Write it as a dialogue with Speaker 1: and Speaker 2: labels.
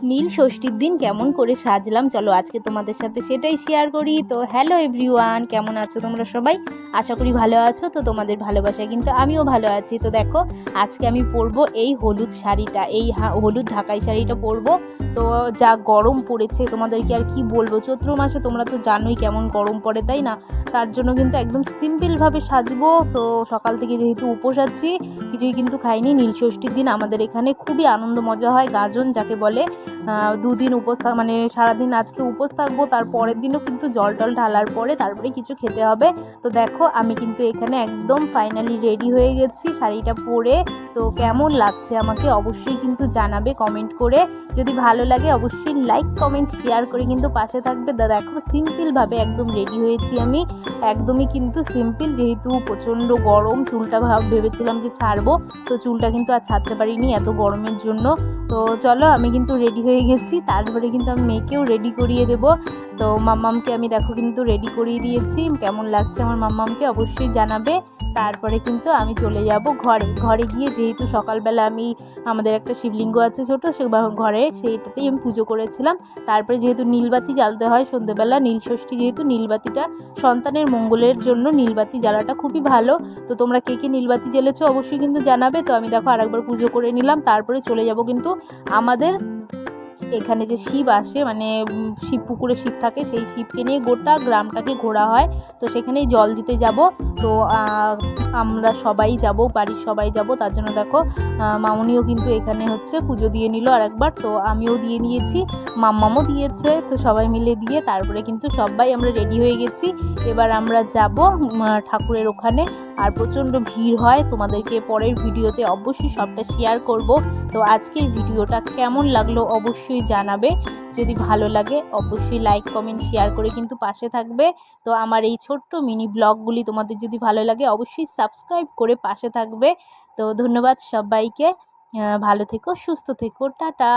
Speaker 1: নীল ষষ্ঠীর দিন কেমন করে সাজলাম, চলো আজকে তোমাদের সাথে সেটাই শেয়ার করি। তো হ্যালো এভরিওয়ান, কেমন আছো তোমরা সবাই? আশা করি ভালো আছো। তো তোমাদের ভালোবাসায় কিন্তু আমিও ভালো আছি। তো দেখো, আজকে আমি পরবো এই হলুদ শাড়িটা, এই হলুদ ঢাকাই শাড়িটা পরবো। তো যা গরম পড়েছে তোমাদেরকে আর কি বলবো, চৈত্র মাসে তোমরা তো জানোই কেমন গরম পড়ে, তাই না? তার জন্য কিন্তু একদম সিম্পলভাবে সাজবো। তো সকাল থেকে যেহেতু উপোস আছি, কিছুই কিন্তু খাইনি। নীল ষষ্ঠীর দিন আমাদের এখানে খুবই আনন্দ মজা হয়, গাজন যাকে বলে। দুদিন উপোস মানে সারাদিন আজকে উপোস থাকবো, তার পরের দিনও কিন্তু জল টল ঢালার পরে তারপরে কিছু খেতে হবে। তো দেখো, আমি কিন্তু এখানে একদম ফাইনালি রেডি হয়ে গেছি শাড়িটা পরে। তো কেমন লাগছে আমাকে অবশ্যই কিন্তু জানাবে কমেন্ট করে। যদি ভালো লাগে অবশ্যই লাইক কমেন্ট শেয়ার করে কিন্তু পাশে থাকবে। দেখো, সিম্পলভাবে একদম রেডি হয়েছি আমি, একদমই কিন্তু সিম্পল, যেহেতু প্রচণ্ড গরম। চুলটা ভেবেছিলাম যে ছাড়বো, তো চুলটা কিন্তু আর ছাড়তে পারিনি এত গরমের জন্য। তো চলো, আমি কিন্তু রেডি হয়ে গেছি। তারপরে কিন্তু আমি মেয়েকেও রেডি করিয়ে দেবো। তো মাম্মামকে আমি দেখো কিন্তু রেডি করিয়ে দিয়েছি। কেমন লাগছে আমার মাম্মামকে অবশ্যই জানাবে। তারপরে কিন্তু আমি চলে যাব ঘরে গিয়ে, যেহেতু সকালবেলা আমি আমাদের একটা শিবলিঙ্গ আছে ছোট, সে ঘরে সেইটাতেই আমি পুজো করেছিলাম। তারপরে যেহেতু নীলবাতি জ্বালতে হয় সন্ধ্যেবেলা, নীলষষ্ঠী যেহেতু, নীলবাতিটা সন্তানের মঙ্গলের জন্য নীলবাতি জ্বালাটা খুবই ভালো। তো তোমরা কে কে নীলবাতি জ্বেলেছো অবশ্যই কিন্তু জানাবে। তো আমি দেখো আরেকবার পুজো করে নিলাম। তারপরে চলে যাব কিন্তু আমাদের এখানে যে শিব আসে, মানে শিব পুকুরে শিব থাকে, সেই শিবকে নিয়ে গোটা গ্রামটাকে ঘোরা হয়। তো সেখানেই জল দিতে যাব। তো আমরা সবাই যাব, বাড়ির সবাই যাব। তার জন্য দেখো, মামুনিও কিন্তু এখানে হচ্ছে পুজো দিয়ে নিল আরেকবার। তো আমিও দিয়ে নিয়েছি, মাম্মামও দিয়েছে। তো সবাই মিলে দিয়ে তারপরে কিন্তু সবাই আমরা রেডি হয়ে গেছি। এবার আমরা যাব ঠাকুরের ওখানে। আর প্রচণ্ড ভিড় হয়, তোমাদেরকে পরের ভিডিওতে অবশ্যই সবটা শেয়ার করব। তো আজকের ভিডিওটা কেমন লাগলো অবশ্যই জানাবে। যদি ভালো লাগে অবশ্যই লাইক কমেন্ট শেয়ার করে কিন্তু পাশে থাকবে। তো আমার এই ছোট্ট মিনি ব্লগগুলি তোমাদের যদি ভালো লাগে অবশ্যই সাবস্ক্রাইব করে পাশে থাকবে। তো ধন্যবাদ সবাইকে, ভালো থেকো, সুস্থ থেকো, টাটা।